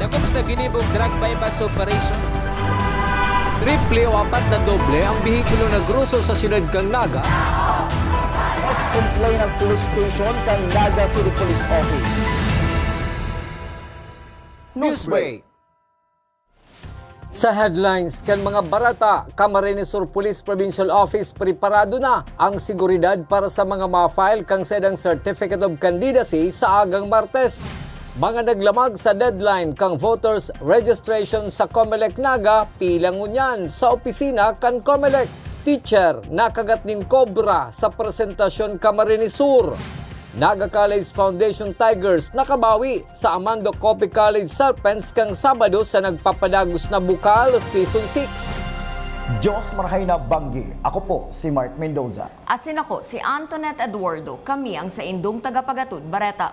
Sakop sa ginibog drug bypass operation. Triple o apat na doble ang bihikulo na gruso sa siyudad kang Naga. Mas complain ng police station kang Naga City Police Office. Newsbreak. Sa headlines, kan mga barata, Camarines Sur Police Provincial Office preparado na ang seguridad para sa mga ma-file kang sedang Certificate of Candidacy sa agang Martes. Mga naglamag sa deadline kang voters registration sa Comelec Naga, pilang unyan sa opisina kan Comelec. Teacher, nakagat ning kobra sa presentasyon Camarines Sur. Naga College Foundation Tigers nakabawi sa Amando Copy College Serpents kang Sabado sa nagpapadagos na bukal Season 6. Diyos marahay na banggi. Ako po si Mark Mendoza. Asin ako si Antoinette Eduardo. Kami ang sa indong tagapagatud Bareta.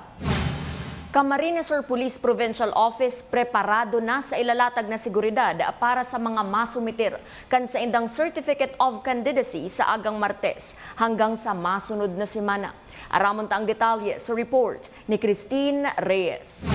Camarines Sur Police Provincial Office preparado na sa ilalatag na seguridad para sa mga masumitir kan sa indang Certificate of Candidacy sa agang Martes hanggang sa masunod na semana. Aramon ta ang detalye sa report ni Christine Reyes.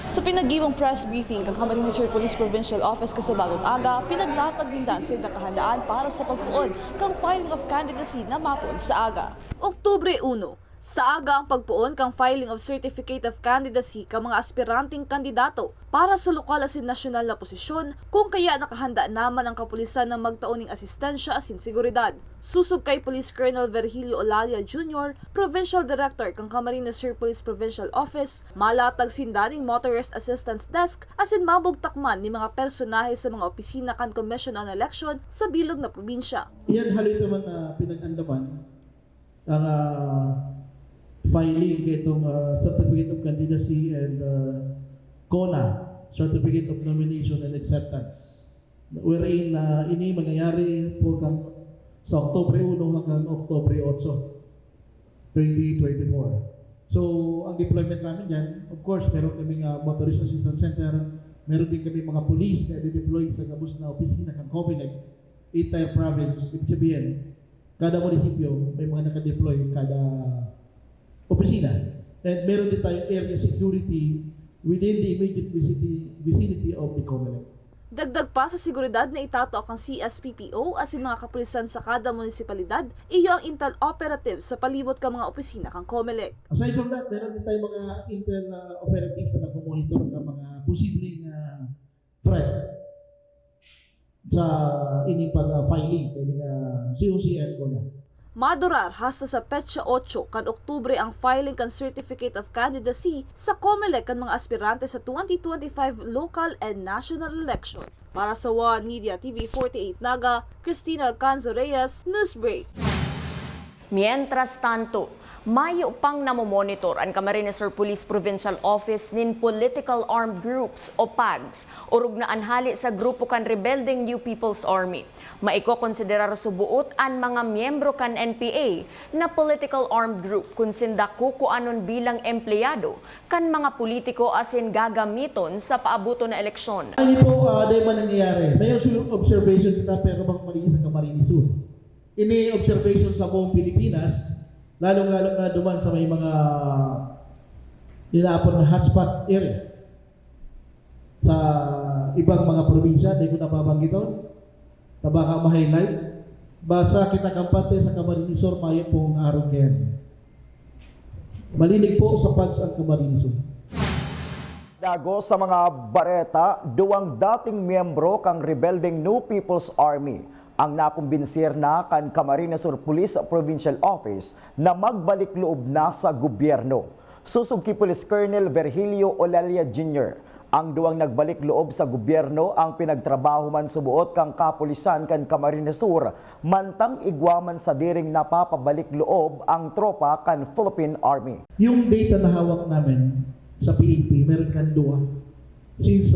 Sa pinaggiwang press briefing kang Camarines Sur Police Provincial Office kasabagong aga, pinaglatag din dan sila nakahandaan para sa pagpuon kang filing of candidacy na mapon sa aga. Oktubre 1. Sa aga ang pagpuon kang filing of Certificate of Candidacy kang mga aspiranting kandidato para sa lokal asin nasyonal na posisyon kung kaya nakahanda naman ang kapulisan ng magtauning asistensya asin seguridad. Susub kay Police Colonel Virgilio Olalia Jr., Provincial Director kang Camarines Sur Police Provincial Office, malatag sindaning Motorist Assistance Desk asin mabugtakman ni mga personahe sa mga opisina kan Commission on Election sa bilog na probinsya. Iyan halito man na pinag-andaman ang filing kay itong Certificate of Candidacy and CONA, Certificate of Nomination and Acceptance. Wherein ini mangyayari po sa Oktubre 1 hanggang Oktubre 8, 2024. So, ang deployment namin yan, of course, meron kaming Motorist Assistance Center, meron din kami mga police na i-deploy sa gabos na opisina ng Comelec, entire province, ibig sabihin, kada munisipyo may mga naka-deploy kada opisina. And meron din tayong area security within the immediate vicinity of the Comelec. Dagdag pa sa seguridad na itato ang CSPPO asin mga kapulisan sa kada munisipalidad, iyo ang intel operative sa palibot ka mga opisina kang Comelec. Aside from that, meron din tayong mga intel operatives na nagmonitor ng mga posibleng threat sa ining pag-filing kaya COC and CONA. Madurar hasta sa Petsa 8 kan Oktubre ang filing kan Certificate of Candidacy sa Comelec kan mga aspirante sa 2025 local and national election. Para sa One Media TV 48 Naga, Cristina Alcanzo Reyes, Newsbreak. Mientras tanto, mayo pang namomonitor ang Camarines Sur Police Provincial Office nin Political Armed Groups o PAGs, urog na anhali sa grupo kan Rebelding New People's Army. Maiko-konsiderar subuot ang mga miyembro kan NPA na political armed group kung sinda kukuanon bilang empleyado kan mga politiko asin gagamiton sa paabuto na eleksyon. Hindi po dahil man nangyayari. May observation kita pero malinis sa Camarines Sur. Ini observation sa buong Pilipinas, lalong-lalo na duman sa may mga nilapon na hotspot area. Sa ibang mga probinsya, di ko nababanggit tabaka ma-highlight, basa kita kampante sa Camarines Sur, mayo pong araw kayan. Malinig po sa pags ang Camarines Sur. Dago sa mga bareta, duwang dating miyembro kang Rebelding New People's Army ang nakumbinsir na kan Camarines Sur Police Provincial Office na magbalik loob na sa gobyerno. Susog kay Police Colonel Virgilio Olalia Jr., ang duwang nagbalik loob sa gobyerno ang pinagtrabaho man subuot kang kapulisan kan Camarines Sur, mantang igwaman sa diring napapabalik loob ang tropa kan Philippine Army. Yung data na hawak namin sa PNP, meron kan duwa since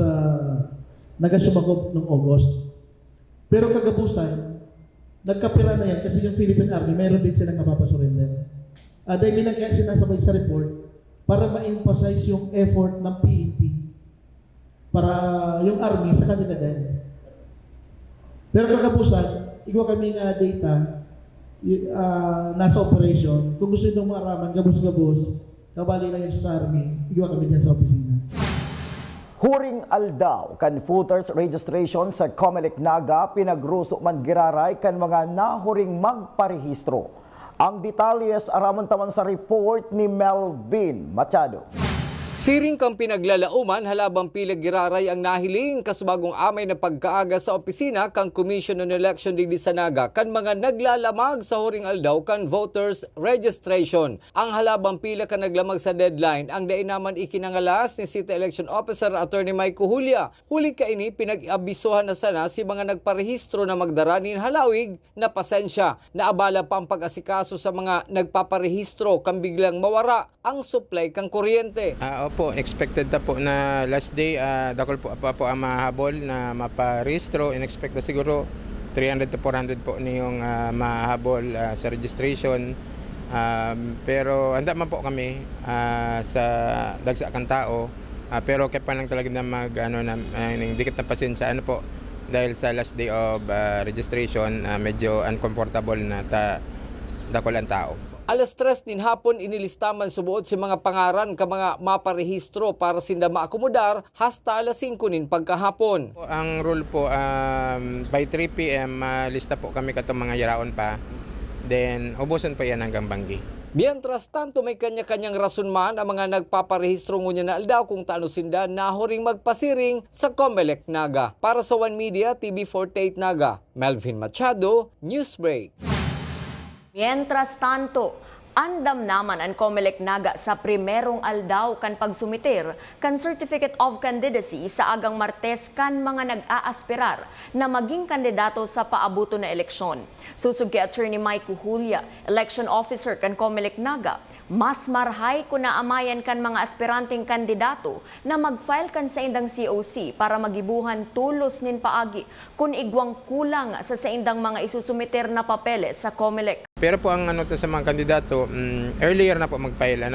nagasumagop noong August. Pero kagabusan, nagkapira na yan kasi yung Philippine Army, meron din silang napapasurrender. Dahil minagyan sinasabay sa report para ma-emphasize yung effort ng PNP para yung Army sa kanila din. Pero kagabusan, igwa kami nga data nasa operation. Kung gusto nyo maaraman, gabos-gabos, kabali lang yan sa Army, igwa kami dyan sa opisina. Huring aldaw kan voters registration sa Comelec Naga pinagruso man giraray kan mga nahuring magparehistro. Ang detalyes araman taman sa report ni Melvin Machado. Siring kang pinaglalauman halabang pilag giraray ang nahiling kasubagong amay na pagkaaga sa opisina kang Commission on Election di Sanaga kan mga naglalamag sa huring aldaw kan voters registration. Ang halabang pila kan naglamag sa deadline ang dai naman ikinangalas ni City Election Officer Attorney Mike Julia. Huli ka ini pinag-abisuhan na sana si mga nagparehistro na magdaranin halawig na pasensya. Naabala pa ang pag-asikaso sa mga nagpaparehistro kang biglang mawara ang supply kang kuryente. Opo, expected na po na last day, dakol po ang mahabol na maparehistro. In-expect na siguro 300 to 400 po niyong mahabol sa registration. Pero handa man po kami sa dagsakang tao. Pero kaya pa lang talaga na dikit na pasensya po dahil sa last day of registration, medyo uncomfortable na dakol ang tao. Alas 3 din hapon inilistaman subuot si mga pangaran ka mga maparehistro para sinda maakomodar hasta alas 5 nin pagkahapon. Ang rule po, by 3 p.m. Lista po kami katong mga yaraon pa. Then, ubusan pa yan hanggang Banggi. Mientras tanto may kanya-kanyang rason man ang mga nagpaparehistro ngunya na aldaw kung taano sinda nahuring magpasiring sa Comelec Naga. Para sa One Media, TV48 Naga, Melvin Machado, Newsbreak. Mientras tanto, andam naman ang Comelec Naga sa primerong aldaw kan pagsumitir kan Certificate of Candidacy sa agang Martes kan mga nag-aaspirar na maging kandidato sa paabuto na eleksyon. Susug kay Attorney Mike Julia, Election Officer kan Comelec Naga, mas marhay ko na amayan kan mga aspiranteng kandidato na mag-file kan sa indang COC para magibuhan tulos nin paagi kung igwang kulang sa indang mga isusumiter na papeles sa Comelec. Pero po ang sa mga kandidato, earlier na po mag-file,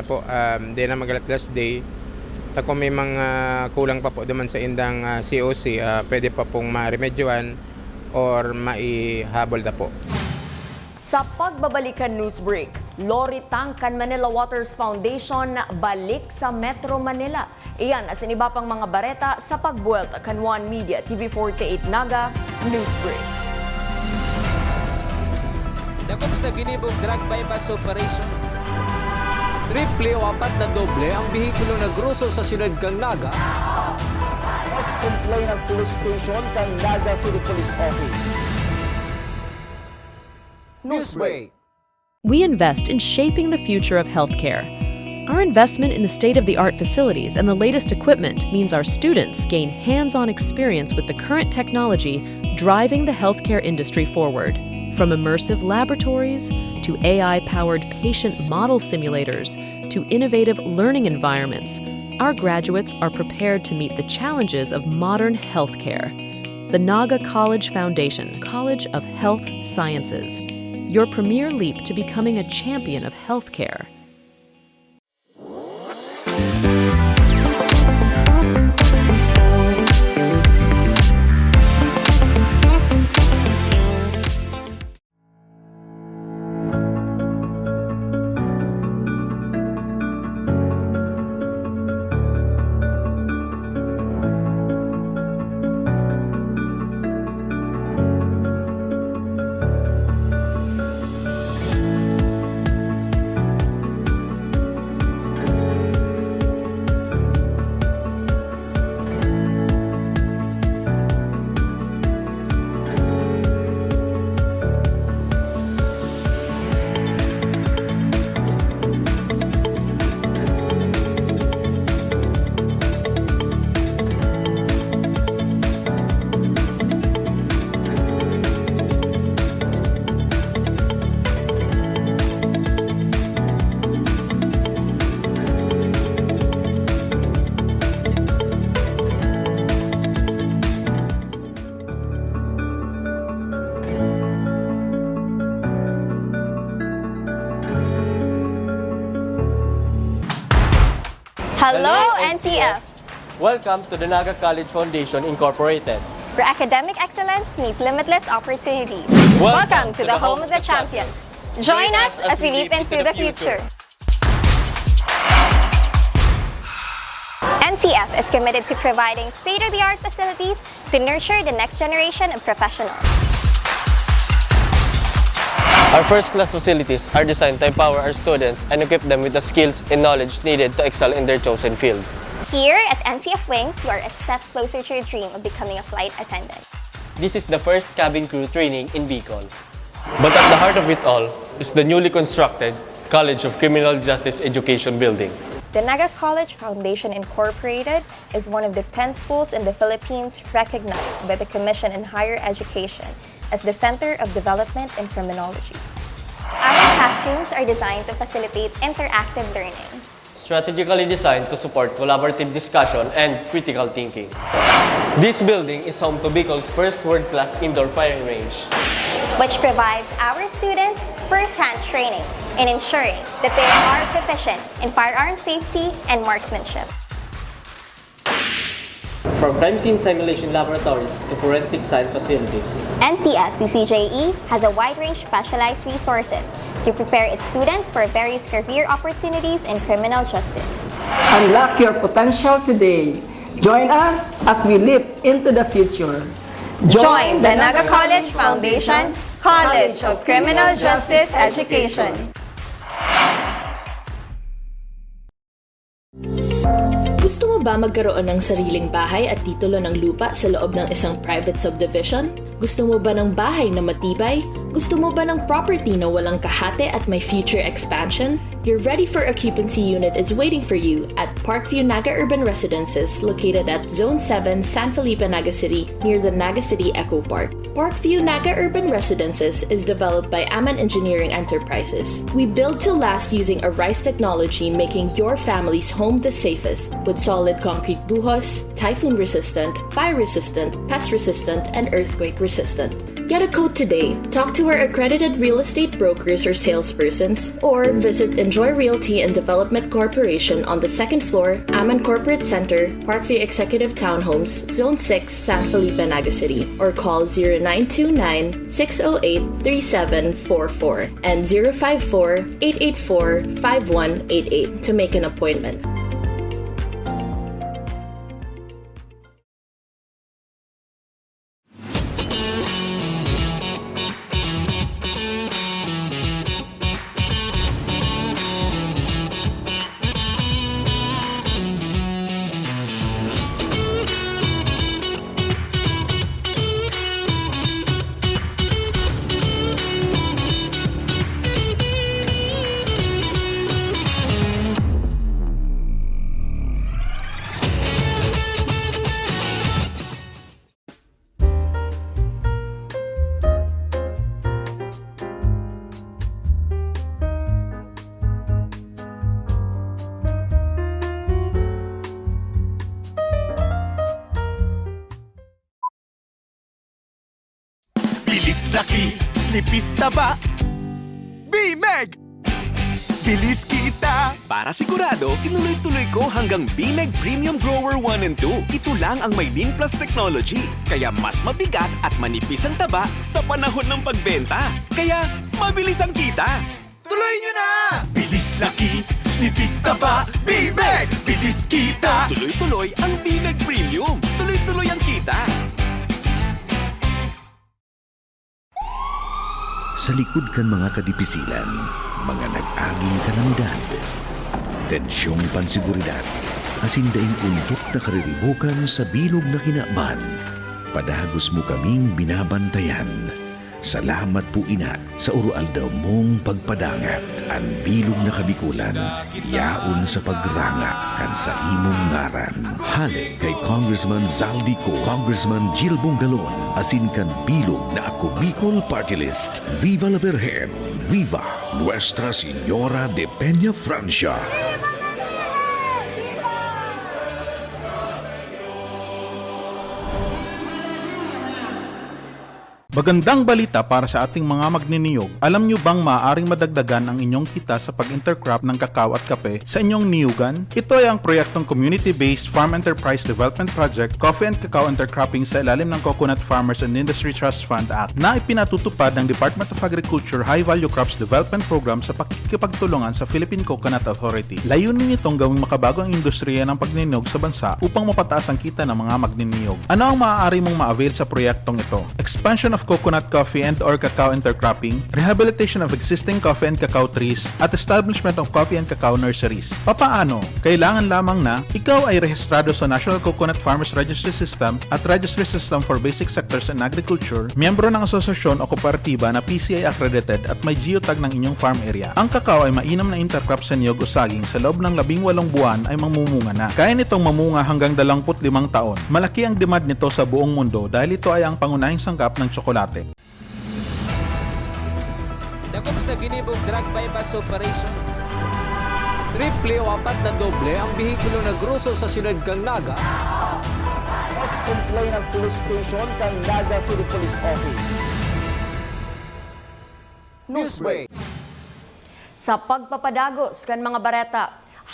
di na magalat last day. Kung may mga kulang pa po duman sa indang COC, pwede pa pong ma-remedyoan or maihabol na po. Sa pagbabalikan Newsbreak, Lori Tangkan Manila Waters Foundation balik sa Metro Manila. Iyan as iba pang mga bareta sa pagbuwelt kan One Media TV48 Naga Newsbreak. Dakop sa ginibong drug bypass operation. Triple o apat na doble ang bihikulo na gruso sa siyudad kang Naga. Mas complain ang police station kang Naga City Police Office. Newsbreak. We invest in shaping the future of healthcare. Our investment in the state-of-the-art facilities and the latest equipment means our students gain hands-on experience with the current technology driving the healthcare industry forward. From immersive laboratories to AI-powered patient model simulators to innovative learning environments, our graduates are prepared to meet the challenges of modern healthcare. The Naga College Foundation, College of Health Sciences, your premier leap to becoming a champion of healthcare. Hello, NCF! Welcome to the Naga College Foundation Incorporated. Where academic excellence meets limitless opportunities. Welcome to the home of the champions. Join us as we leap into the future. NCF is committed to providing state-of-the-art facilities to nurture the next generation of professionals. Our first-class facilities are designed to empower our students and equip them with the skills and knowledge needed to excel in their chosen field. Here at NCF Wings, you are a step closer to your dream of becoming a flight attendant. This is the first cabin crew training in Bicol. But at the heart of it all is the newly constructed College of Criminal Justice Education building. The Naga College Foundation Incorporated is one of the 10 schools in the Philippines recognized by the Commission on Higher Education as the Center of Development in Criminology. Our classrooms are designed to facilitate interactive learning, Strategically designed to support collaborative discussion and critical thinking. This building is home to Bicol's first world-class indoor firing range. which provides our students first-hand training in ensuring that they are proficient in firearm safety and marksmanship. From crime scene simulation laboratories to forensic science facilities, NCS CCJE has a wide range of specialized resources to prepare its students for various career opportunities in criminal justice. Unlock your potential today. Join us as we leap into the future. Join the Naga College Foundation College of Criminal Justice Education. Gusto mo ba magkaroon ng sariling bahay at titulo ng lupa sa loob ng isang private subdivision? Gusto mo ba ng bahay na matibay? Gusto mo ba ng property na walang kahate at may future expansion? Your ready for occupancy unit is waiting for you at Parkview Naga Urban Residences located at Zone 7, San Felipe, Naga City near the Naga City Eco Park. Parkview Naga Urban Residences is developed by Aman Engineering Enterprises. We build to last using Arise technology, making your family's home the safest with solid concrete buhos, typhoon resistant, fire resistant, pest resistant, and earthquake resistant. Get a quote today. Talk to our accredited real estate brokers or salespersons, or visit Enjoy Realty and Development Corporation on the second floor, Aman Corporate Center, Parkview Executive Townhomes, Zone 6, San Felipe, Naga City, or call 0929-608-3744 and 054-884-5188 to make an appointment. Bilis laki, nipis taba, BMEG! Bilis kita! Para sigurado, tinuloy-tuloy ko hanggang BMEG Premium Grower 1 and 2. Ito lang ang may Lean Plus technology. Kaya mas mabigat at manipis ang taba sa panahon ng pagbenta. Kaya mabilis ang kita. Tuloy nyo na! Bilis laki, nipis taba, BMEG! Bilis kita! Tuloy-tuloy ang BMEG Premium. Tuloy-tuloy ang kita. Sa likod kan mga kadipisilan, mga nag-aging kalamidad, tensyong pansiguridad, asindaing untok na kariribukan sa bilog na kinakban, padagos mo kaming binabantayan. Salamat po ina sa urualdaw mong pagpadangat. Ang bilog na kabikulan, yaon sa pagranga kan sa imong ngaran. Halik kay Congressman Zaldico, Congressman Jill Bongalon, asin kan bilog na Ako Bicol Party List. Viva la Virgen! Viva Nuestra Señora de Peña Francia! Magandang balita para sa ating mga magniniyog. Alam nyo bang maaaring madagdagan ang inyong kita sa pag-intercrop ng kakao at kape sa inyong niyugan? Ito ay ang proyektong Community-Based Farm Enterprise Development Project Coffee and Cacao Intercropping sa ilalim ng Coconut Farmers and Industry Trust Fund Act na ipinatutupad ng Department of Agriculture High Value Crops Development Program sa pakikipagtulungan sa Philippine Coconut Authority. Layunin nitong gawing makabago ang industriya ng pagniniyog sa bansa upang mapataas ang kita ng mga magniniyog. Ano ang maaari mong ma-avail sa proyektong ito? Expansion of coconut coffee and or cacao intercropping, rehabilitation of existing coffee and cacao trees, at establishment of coffee and cacao nurseries. Papaano? Kailangan lamang na ikaw ay rehistrado sa National Coconut Farmers Registry System at Registry System for Basic Sectors in Agriculture, miyembro ng asosasyon o kooperatiba na PCI accredited at may geotag ng inyong farm area. Ang cacao ay mainam na intercrop sa niyog o saging sa loob ng 18 buwan ay mamumunga na. Kaya nitong mamunga hanggang 25 taon. Malaki ang demand nito sa buong mundo dahil ito ay ang pangunahing sangkap ng tsokolate. Dakop sa ginibong drug bypass operation. Triple o apat na doble ang bihikulo na gruso sa siyudad kang Naga. Mas complain ng police station kang Naga City Police Office. Newsbreak. Sa pagpapadagos kan mga bareta,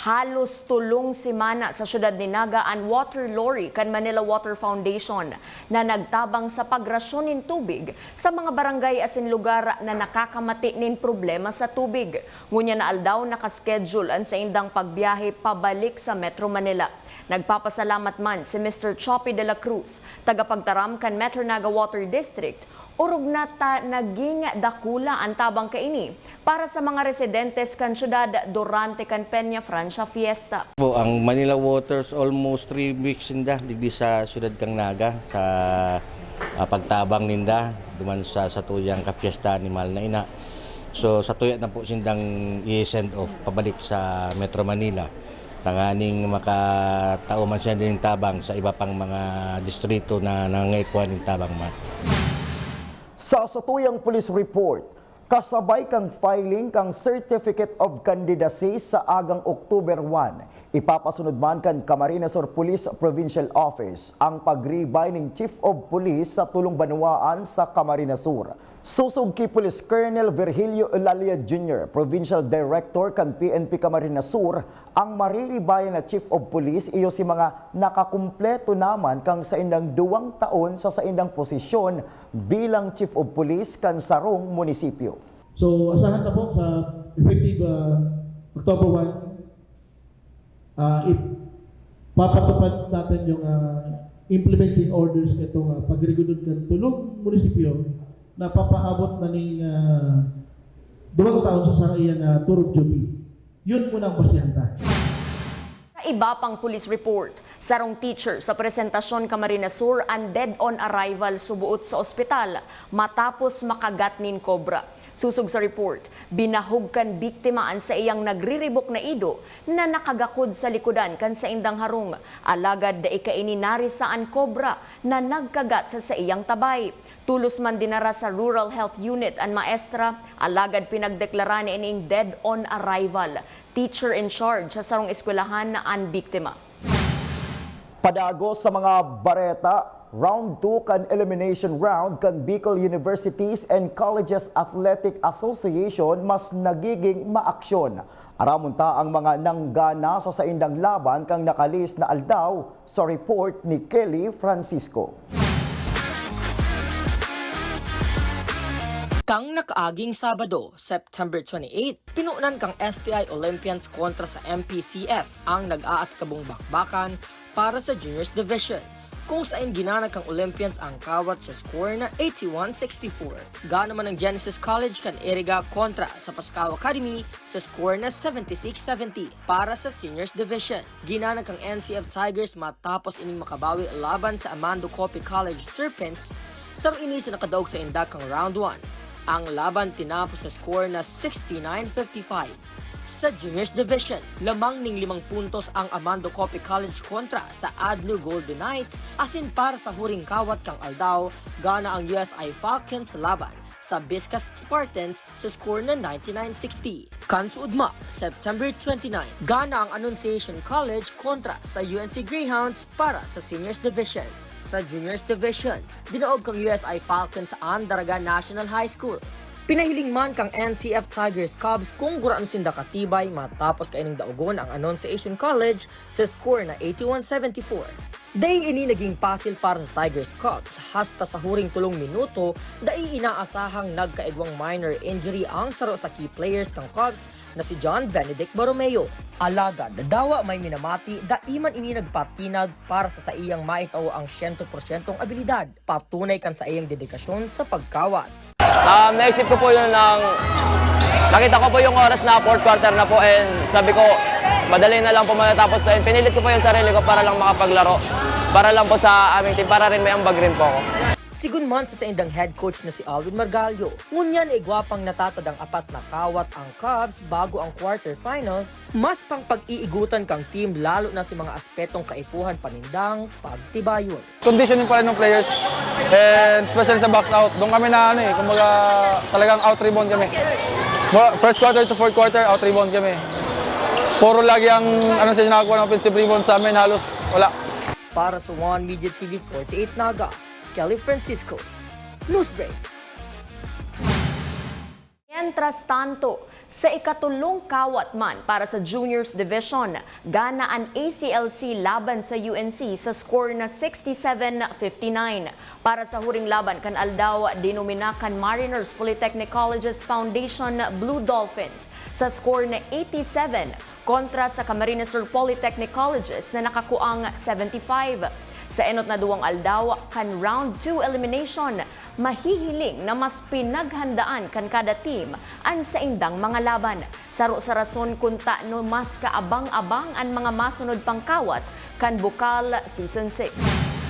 halos tulong simana sa syudad ni Naga ang water lorry kan Manila Water Foundation na nagtabang sa pagrasyon nin tubig sa mga barangay asin lugar na nakakamati nin problema sa tubig. Ngunya na aldaw nakaschedule ang sa indang pagbiyahe pabalik sa Metro Manila. Nagpapasalamat man si Mr. Choppy de la Cruz, tagapagtaram kan Metro Naga Water District, urog na naging dakula ang tabang kaini para sa mga residentes kan syudad durante kan Peña Francia Fiesta. Ang Manila Waters almost 3 weeks ninda digdi sa syudad kang Naga sa pagtabang ninda duman sa tuyang kapiesta ni Mahal na Ina. So sa tuya na po sindang i-send off pabalik sa Metro Manila. Tanganing makatao man siya din tabang sa iba pang mga distrito na nangaikuan ng tabang man. Sa satuyang police report, kasabay kang filing kang Certificate of Candidacy sa agang October 1. Ipapasunod man kan Camarines Sur Police Provincial Office ang pagribay ng Chief of Police sa tulong banwaan sa Camarines Sur. Susog kay Police Colonel Virgilio Eulalia Jr., Provincial Director kan PNP Camarines Sur, ang mariribayan na Chief of Police iyo si mga nakakumpleto naman kang sa indang 2 taon sa indang posisyon bilang Chief of Police kan sarong munisipyo. So asahan na po sa effective October 1, papatupad natin yung implementing orders itong pagregulod kan tulong munisipyo na papaabot na ning 2 taon sa sarayan na tour of duty. Yun muna ang basyanta. Sa iba pang police report, sarong teacher sa presentasyon Camarines Sur ang dead on arrival subuot sa ospital matapos makagat nin kobra. Susog sa report, binahog kan biktima an sa iyang nagriribok na ido na nakagakod sa likodan kan sa indang harong. Alagad da ikaininari saan kobra na nagkagat sa iyang tabay. Tulos man dinara sa Rural Health Unit ang maestra, alagad pinagdeklara ni ining dead on arrival. Teacher in charge sa sarong eskwelahan na ang biktima. Padagos sa mga bareta, Round 2 kan elimination round kan Bicol Universities and Colleges Athletic Association mas nagiging maaksyon. Aramunta ang mga nanggana sa saindang laban kang nakalis na aldaw sa report ni Kelly Francisco. Kang nakaaging Sabado, September 28, pinuunan kang STI Olympians kontra sa MPCF ang nag-aatkabong bakbakan para sa Juniors Division, kung saan ginana kang Olympians ang kawat sa score na 81-64. Gana man ang Genesis College kan Iriga kontra sa Pascao Academy sa score na 76-70 para sa Seniors Division. Ginana kang NCF Tigers matapos ining makabawi laban sa Amando Coppy College Serpents sa ini sa nakadaog sa indak kang round 1. Ang laban tinapos sa score na 69-55. Sa Juniors Division, lamang ning 5 puntos ang Amando Coppy College kontra sa Adno Golden Knights, asin para sa huring kawat kang aldaw, gana ang USI Falcons laban sa Biscas Spartans sa score na 99-60. Kansuudma, September 29, gana ang Annunciation College kontra sa UNC Greyhounds para sa Seniors Division. sa Juniors Division. Dinaog kang USI Falcons sa Andaraga National High School. Pinahiling man kang NCF Tigers Cubs kung guraan sinda katibay matapos kaining daugon ang Annunciation College sa score na 81-74. Day ini naging pasil para sa Tigers Cubs hasta sa huring 3 minuto dai inaasahang nagkaigwang minor injury ang saro sa key players kang Cubs na si John Benedict Borromeo. Alagad, dawa may minamati daiman ini nagpatinag para sa iyang maitaw ang 100% abilidad. Patunay kan sa iyang dedikasyon sa pagkawat. Naisip ko po yun nakita ko po yung oras na 4th quarter na po and sabi ko, madali na lang po matatapos na yun. Pinilit ko po yung sarili ko para lang makapaglaro. Para lang po sa aming team, para rin may ambag rin po ako. Sigun man sa indang head coach na si Alvin Margallo. Ngunyan ay gwapang natatad ang 4 na kawat ang Cubs bago ang quarterfinals, mas pang pag-iigutan kang team lalo na sa mga aspetong kaipuhan panindang pagtibayon. Conditioning pa rin ng players and especially sa box out. Doon kami na kumbaga talagang out rebound kami. First quarter to fourth quarter, out rebound kami. Puro lagi ang sila nakakuha ng offensive rebound sa amin, halos wala. Para sa One Media TV 48 Naga, Kelly Francisco, Newsbreak. Mientras tanto, sa ikatulong kawat man para sa Juniors Division, gana ang ACLC laban sa UNC sa score na 67-59. Para sa huring laban kan Aldao, dinominakan Mariners Polytechnic College's Foundation Blue Dolphins sa score na 87 kontra sa Camarines Sur Polytechnic Colleges na nakakuang 75. Sa enot na duwang Aldao kan round 2 elimination, mahihiling na mas pinaghandaan kan kada team ang sa indang mga laban. Saro sa rason kunta no mas kaabang-abang ang mga masunod pang kawat kan Bukal Season 6.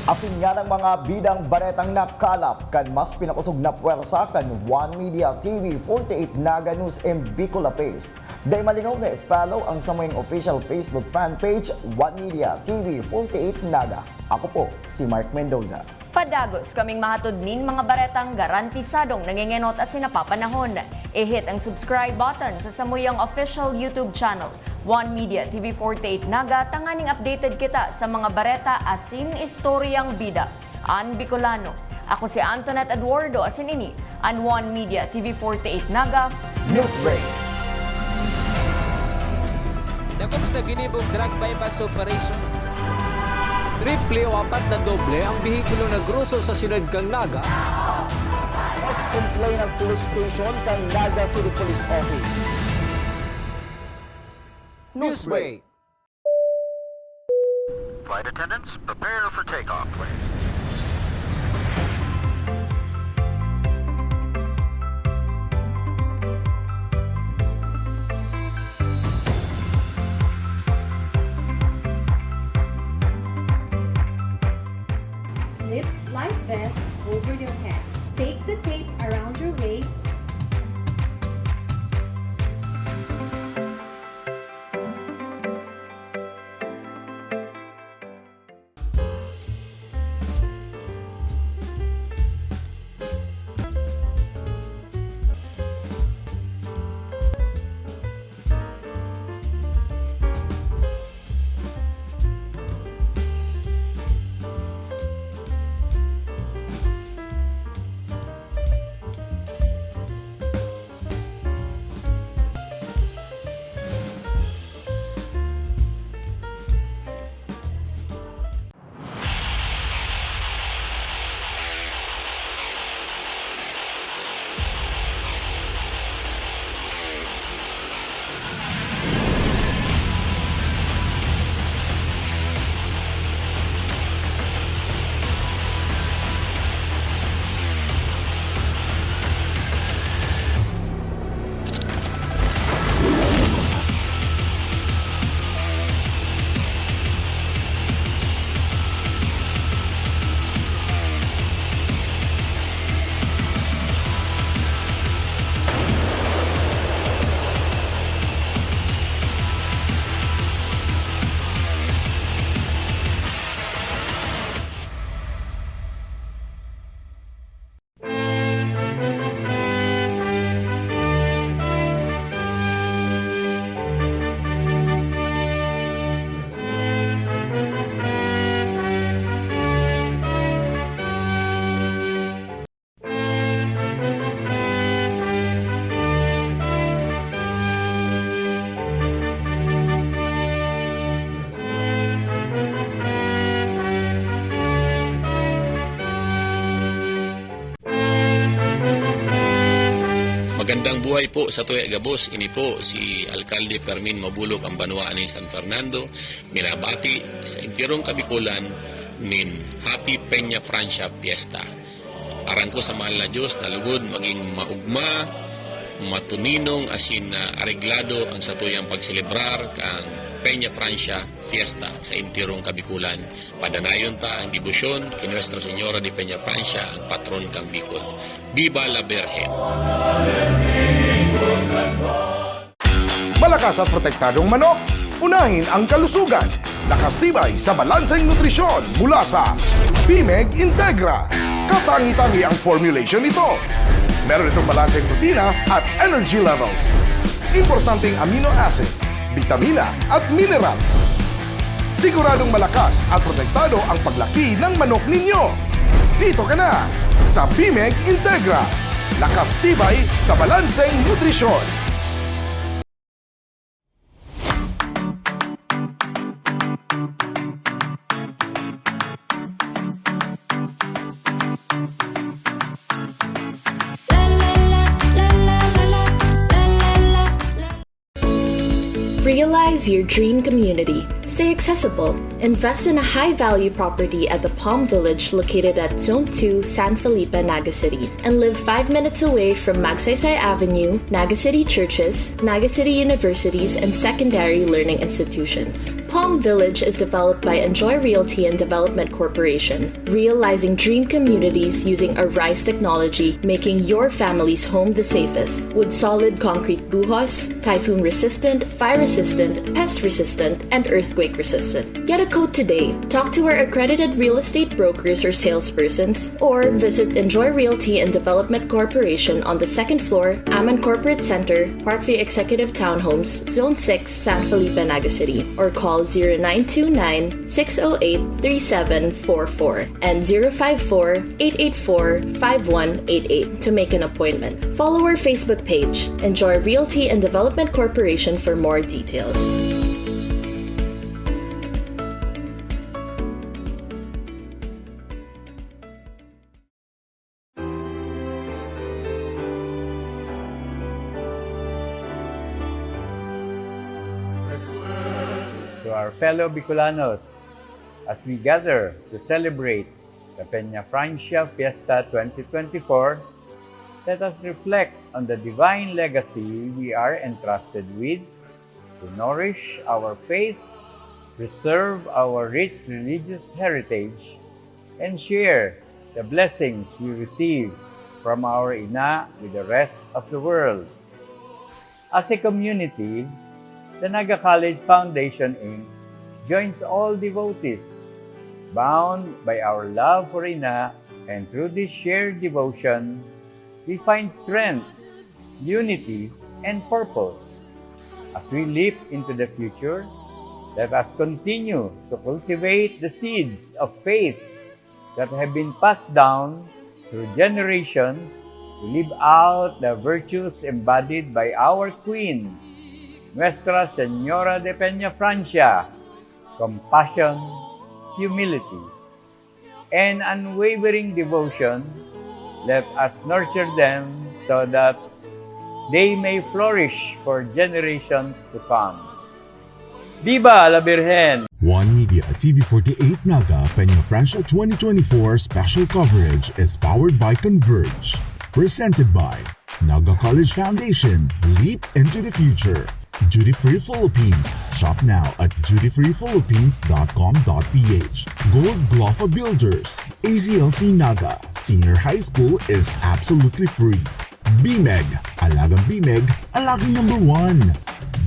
Asin nga ng mga bidang baretang nakalap kan mas pinakusog na puwersa kan One Media TV 48 Naga News and Bicola Face. Day malingaw na follow ang samuing official Facebook fan page One Media TV 48 Naga. Ako po si Mark Mendoza. Padagos kaming mahatod nin mga baretang garantisadong nangingenot at sinapapanahon. I-hit ang subscribe button sa samuyang official YouTube channel, One Media TV 48 Naga, tanganing updated kita sa mga bareta asin istoryang bida. An Bicolano. Ako si Antoinette Eduardo asin ini, an One Media TV 48 Naga, Newsbreak. Dakop sa ginibong drug bypass operation. Triple o 4 na doble ang bihikulo na gruso sa siyudad kang Naga. Mas complain ng police station kang Naga City Police Office. Newsbreak. Flight attendants, prepare for takeoff, please. Slip life vest over your head. Take the tape around your waist. Mabuhay po sa tuya gabos. Ini po si Alcalde Fermin Mabulok ang banwa ni San Fernando. Minabati sa intirong Kabikulan nin Happy Peña Francia Fiesta. Aran ko sa mahal na Diyos na lugod maging maugma, matuninong asin areglado ang satuyang pagselebrar kang Peña Francia Fiesta sa intirong Kabikulan. Padanayon ta ang debosyon kay Nuestra Señora de Peña Francia, ang patron kang Bicol. Viva la Virgen! Malakas at protektadong manok, unahin ang kalusugan. Nakastibay sa balanseng nutrisyon mula sa Bimeg Integra. Katangi-tangi ang formulation nito. Meron itong balanseng protina at energy levels. Importanteng amino acids, vitamina at minerals. Siguradong malakas at protektado ang paglaki ng manok ninyo. Dito ka na sa Bimeg Integra. Lakas tibay sa balanseng nutrisyon. Realize your dream community. Stay accessible. Invest in a high-value property at the Palm Village located at Zone 2, San Felipe, Naga City, and live 5 minutes away from Magsaysay Avenue, Naga City churches, Naga City universities, and secondary learning institutions. Palm Village is developed by Enjoy Realty and Development Corporation, realizing dream communities using ARISE technology, making your family's home the safest with solid concrete buhos, typhoon-resistant, fire-resistant, pest-resistant, and earthquake-resistant. Get a quote today. Talk to our accredited real estate brokers or salespersons, or visit Enjoy Realty and Development Corporation on the 2nd floor, Aman Corporate Center, Parkview Executive Townhomes, Zone 6, San Felipe, Naga City, or call 0929-608-3744 and 054-884-5188 to make an appointment. Follow our Facebook page, Enjoy Realty and Development Corporation, for more details. To our fellow Bicolanos, as we gather to celebrate the Peña Francia Fiesta 2024, let us reflect on the divine legacy we are entrusted with to nourish our faith, preserve our rich religious heritage, and share the blessings we receive from our Ina with the rest of the world. As a community, the Naga College Foundation, Inc. joins all devotees, bound by our love for Ina, and through this shared devotion, we find strength, unity, and purpose. As we leap into the future, let us continue to cultivate the seeds of faith that have been passed down through generations to live out the virtues embodied by our Queen, Nuestra Señora de Peña Francia: compassion, humility, and unwavering devotion. Let us nurture them so that they may flourish for generations to come. Viva la Virgen! One Media TV48 Naga Peña Francia 2024 special coverage is powered by Converge. Presented by Naga College Foundation. Leap into the future. Duty Free Philippines. Shop now at dutyfreephilippines.com.ph. Gold Glofa Builders. AZLC Naga Senior High School is absolutely free. BMEG. Alagang BMEG, alagang #1.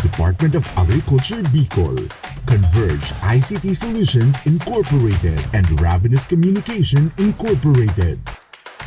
Department of Agriculture Bicol. Converge ICT Solutions Incorporated and Ravenous Communication Incorporated.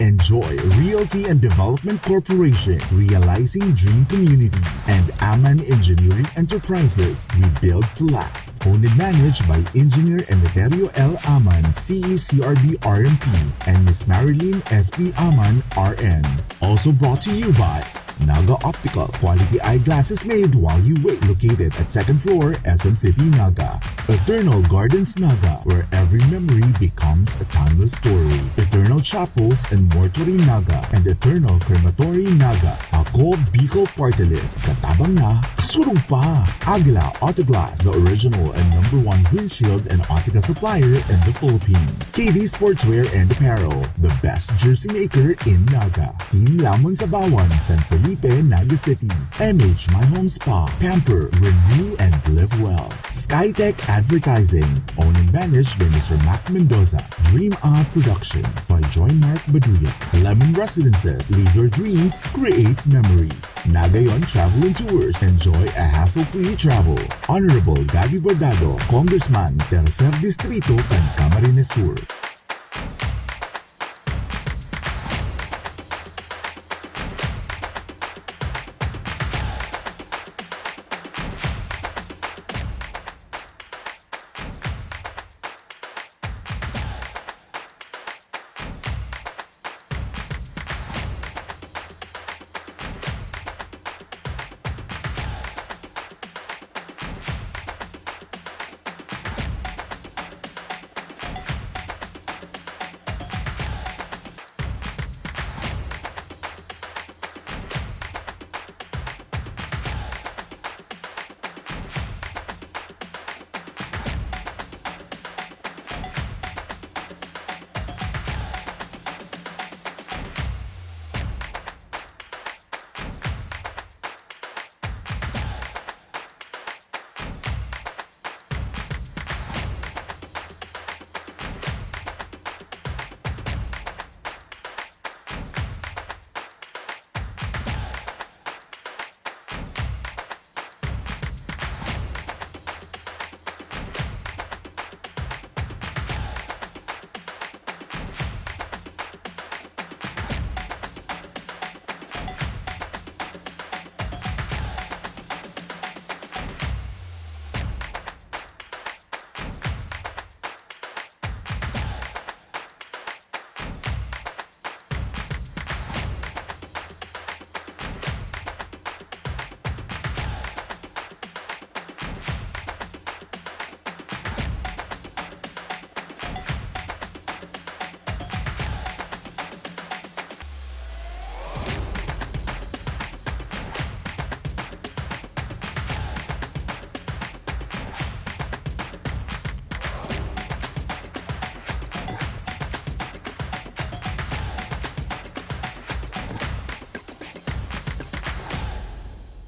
Enjoy Realty and Development Corporation, realizing dream communities, and Aman Engineering Enterprises, we build to last. Owned and managed by Engineer Emeterio L. Aman, CECRB RMP, and Ms. Marilyn S.P. Aman, RN. Also brought to you by Naga Optical, quality eyeglasses made while you wait, located at 2nd floor, SM City, Naga. Eternal Gardens Naga, where every memory becomes a timeless story. Eternal Chapels and Mortuary Naga and Eternal Crematory Naga. Ako Bicol Party List, katabang na, kasulong pa. Aguila Autoglass, the original and #1 windshield and optica supplier in the Philippines. KD Sportswear and Apparel, the best jersey maker in Naga. Team Lamon Sabawan, San Felipe, Naga City. MH My Home Spa, Pamper, Renew and Live Well. Skytech Advertising, owned and managed by Mr. Mac Mendoza. Dream Art Production by Joy Mark Baduya. Lemon Residences, live your dreams, create memories. Nagayon Travel and Tours, enjoy a hassle-free travel. Honorable Gabi Bordado, Congressman, Tercer Distrito, Camarines Sur.